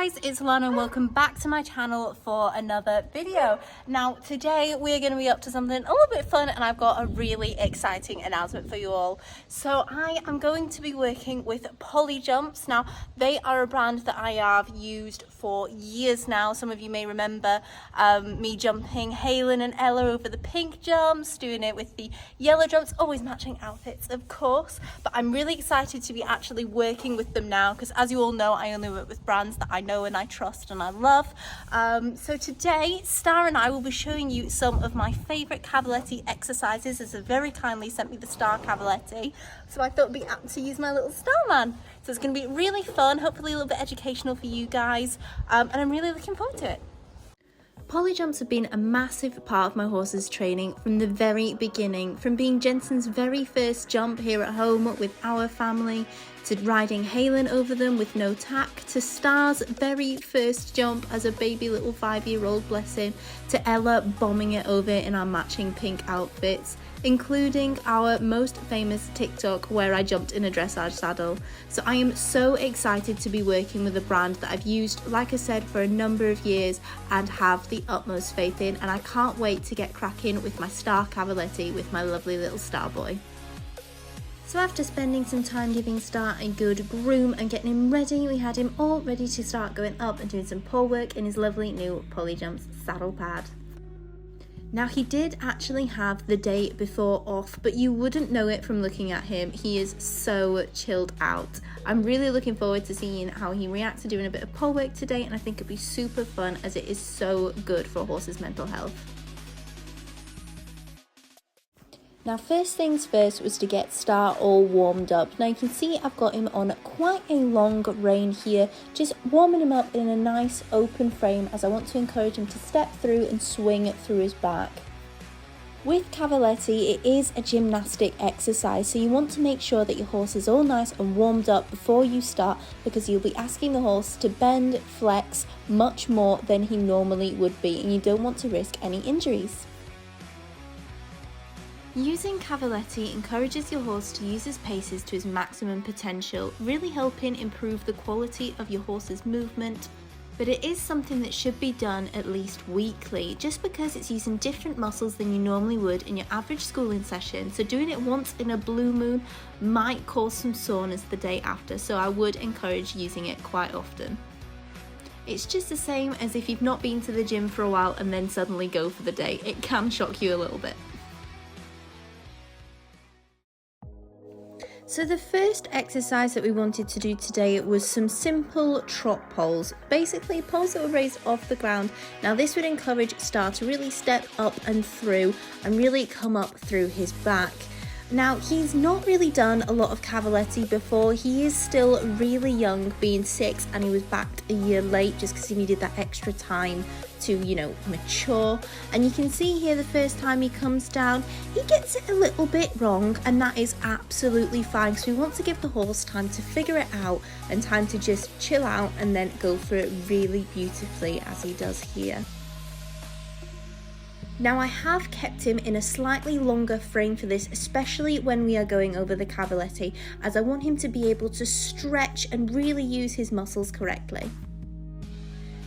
guys, it's Lana and welcome back to my channel for another video. Now today we're going to be up to something a little bit fun and I've got a really exciting announcement for you all. So I am going to be working with PolyJumps. Now they are a brand that I have used for years now. Some of you may remember me jumping Halen and Ella over the pink jumps, doing it with the yellow jumps, always matching outfits of course, but I'm really excited to be actually working with them now because as you all know I only work with brands that I know and I trust and I love. So today Star and I will be showing you some of my favourite Cavaletti exercises as they very kindly sent me the Star Cavaletti, so I thought it'd be apt to use my little Starman. So it's going to be really fun, hopefully a little bit educational for you guys, and I'm really looking forward to it. PolyJumps have been a massive part of my horse's training from the very beginning, from being Jensen's very first jump here at home with our family, to riding Halen over them with no tack, to Star's very first jump as a baby little 5-year-old, bless him, to Ella bombing it over in our matching pink outfits, including our most famous TikTok where I jumped in a dressage saddle. So I am so excited to be working with a brand that I've used, like I said, for a number of years and have the utmost faith in, and I can't wait to get cracking with my Star Cavaletti with my lovely little Star boy. So after spending some time giving Star a good groom and getting him ready, we had him all ready to start going up and doing some pole work in his lovely new PolyJumps saddle pad. Now he did actually have the day before off, but you wouldn't know it from looking at him. He is so chilled out. I'm really looking forward to seeing how he reacts to doing a bit of pole work today, and I think it'll be super fun as it is so good for a horse's mental health. Now first things first was to get Star all warmed up. Now you can see I've got him on quite a long rein here, just warming him up in a nice open frame as I want to encourage him to step through and swing through his back. With Cavaletti, it is a gymnastic exercise, so you want to make sure that your horse is all nice and warmed up before you start, because you'll be asking the horse to bend, flex much more than he normally would be, and you don't want to risk any injuries. Using Cavaletti encourages your horse to use his paces to his maximum potential, really helping improve the quality of your horse's movement. But it is something that should be done at least weekly, just because it's using different muscles than you normally would in your average schooling session. So doing it once in a blue moon might cause some soreness the day after, so I would encourage using it quite often. It's just the same as if you've not been to the gym for a while and then suddenly go for the day. It can shock you a little bit. So the first exercise that we wanted to do today was some simple trot poles, basically poles that were raised off the ground. Now this would encourage Star to really step up and through and really come up through his back. Now he's not really done a lot of Cavaletti before. He is still really young, being 6, and he was backed a year late just because he needed that extra time to, mature. And you can see here the first time he comes down, he gets it a little bit wrong, and that is absolutely fine. So we want to give the horse time to figure it out and time to just chill out and then go for it really beautifully as he does here. Now I have kept him in a slightly longer frame for this, especially when we are going over the Cavaletti, as I want him to be able to stretch and really use his muscles correctly.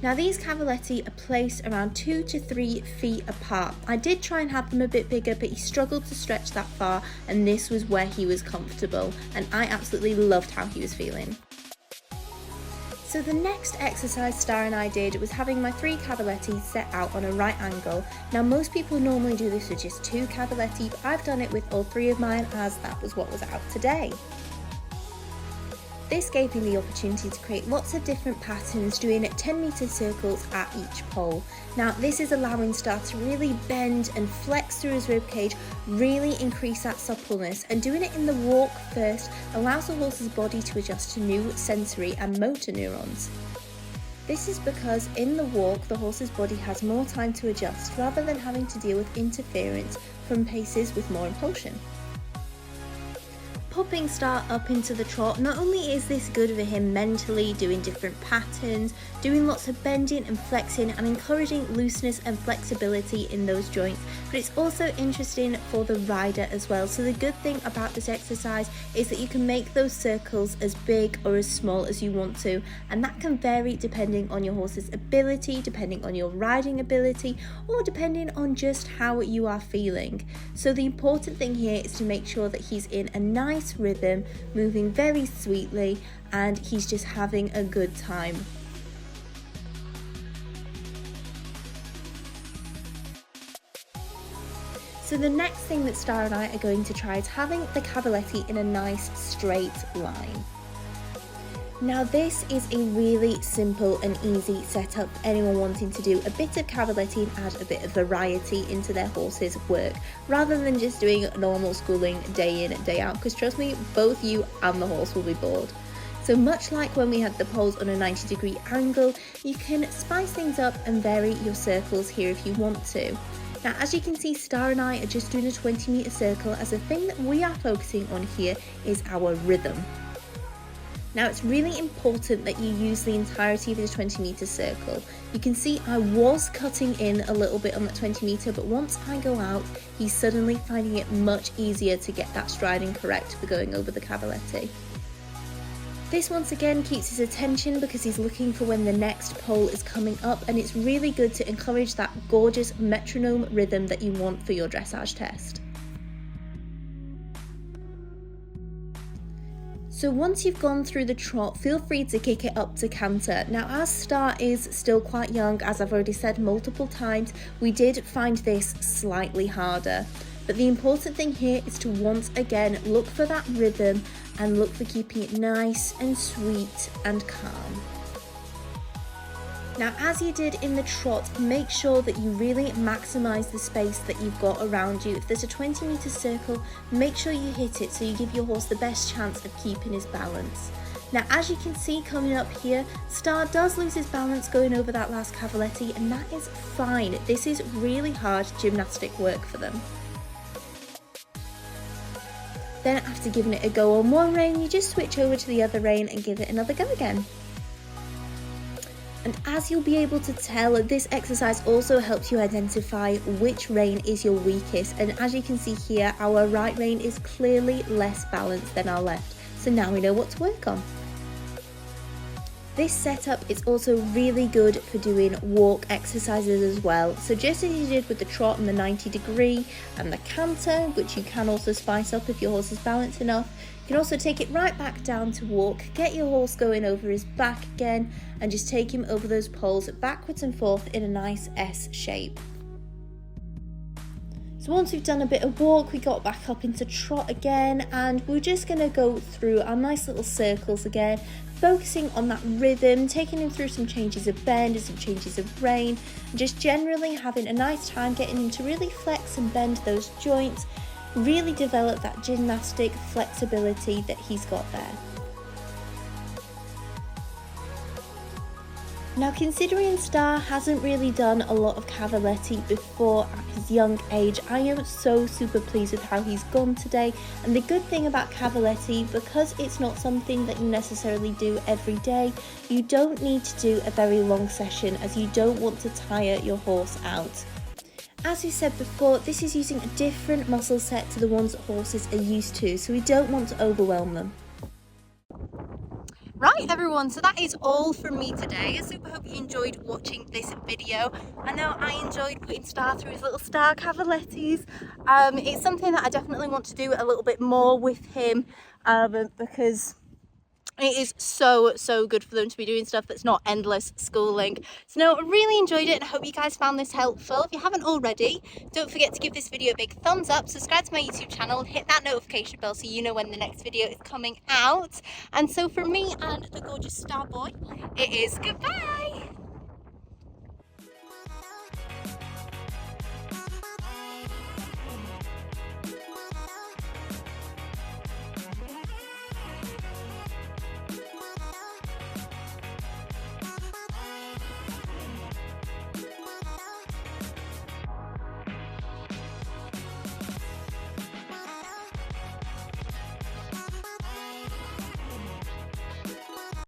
Now these Cavaletti are placed around 2 to 3 feet apart. I did try and have them a bit bigger, but he struggled to stretch that far, and this was where he was comfortable, and I absolutely loved how he was feeling. So the next exercise Star and I did was having my 3 Cavaletti set out on a right angle. Now most people normally do this with just 2 Cavaletti, but I've done it with all 3 of mine as that was what was out today. This gave me the opportunity to create lots of different patterns, doing 10-meter circles at each pole. Now this is allowing Star to really bend and flex through his ribcage, really increase that suppleness, and doing it in the walk first allows the horse's body to adjust to new sensory and motor neurons. This is because in the walk the horse's body has more time to adjust rather than having to deal with interference from paces with more impulsion. popping Star up into the trot, not only is this good for him mentally, doing different patterns, doing lots of bending and flexing and encouraging looseness and flexibility in those joints, but it's also interesting for the rider as well. So the good thing about this exercise is that you can make those circles as big or as small as you want to, and that can vary depending on your horse's ability, depending on your riding ability, or depending on just how you are feeling. So the important thing here is to make sure that he's in a nice rhythm, moving very sweetly, and he's just having a good time. So the next thing that Star and I are going to try is having the cavaletti in a nice straight line. Now this is a really simple and easy setup for anyone wanting to do a bit of cavaletti and add a bit of variety into their horse's work, rather than just doing normal schooling day in and day out, because trust me, both you and the horse will be bored. So much like when we had the poles on a 90-degree angle, you can spice things up and vary your circles here if you want to. Now, as you can see, Star and I are just doing a 20-meter circle, as the thing that we are focusing on here is our rhythm. Now, it's really important that you use the entirety of the 20-meter circle. You can see I was cutting in a little bit on that 20-meter, but once I go out, he's suddenly finding it much easier to get that striding correct for going over the cavaletti. This once again keeps his attention because he's looking for when the next pole is coming up, and it's really good to encourage that gorgeous metronome rhythm that you want for your dressage test. So once you've gone through the trot, feel free to kick it up to canter. Now, as Star is still quite young, as I've already said multiple times, we did find this slightly harder. But the important thing here is to once again look for that rhythm and look for keeping it nice and sweet and calm. Now, as you did in the trot, make sure that you really maximise the space that you've got around you. If there's a 20-meter circle, make sure you hit it so you give your horse the best chance of keeping his balance. Now, as you can see coming up here, Star does lose his balance going over that last cavaletti, and that is fine. This is really hard gymnastic work for them. Then after giving it a go on one rein, you just switch over to the other rein and give it another go again. And as you'll be able to tell, this exercise also helps you identify which rein is your weakest. And as you can see here, our right rein is clearly less balanced than our left. So now we know what to work on. This setup is also really good for doing walk exercises as well. So just as you did with the trot and the 90-degree and the canter, which you can also spice up if your horse is balanced enough, you can also take it right back down to walk, get your horse going over his back again, and just take him over those poles backwards and forth in a nice S shape. So once we've done a bit of walk, we got back up into trot again, and we're just going to go through our nice little circles again, focusing on that rhythm, taking him through some changes of bend and some changes of rein, and just generally having a nice time getting him to really flex and bend those joints, really develop that gymnastic flexibility that he's got there. Now, considering Star hasn't really done a lot of cavaletti before at his young age, I am so super pleased with how he's gone today. And the good thing about cavaletti, because it's not something that you necessarily do every day, you don't need to do a very long session, as you don't want to tire your horse out. As we said before, this is using a different muscle set to the ones that horses are used to, so we don't want to overwhelm them. Right everyone, so that is all from me today. I super hope you enjoyed watching this video. I know I enjoyed putting Star through his little Star cavalettis. It's something that I definitely want to do a little bit more with him, because it is so good for them to be doing stuff that's not endless schooling. So no, I really enjoyed it and I hope you guys found this helpful. If you haven't already, don't forget to give this video a big thumbs up, subscribe to my YouTube channel and hit that notification bell so you know when the next video is coming out. And so from me and the gorgeous Star boy, it is goodbye.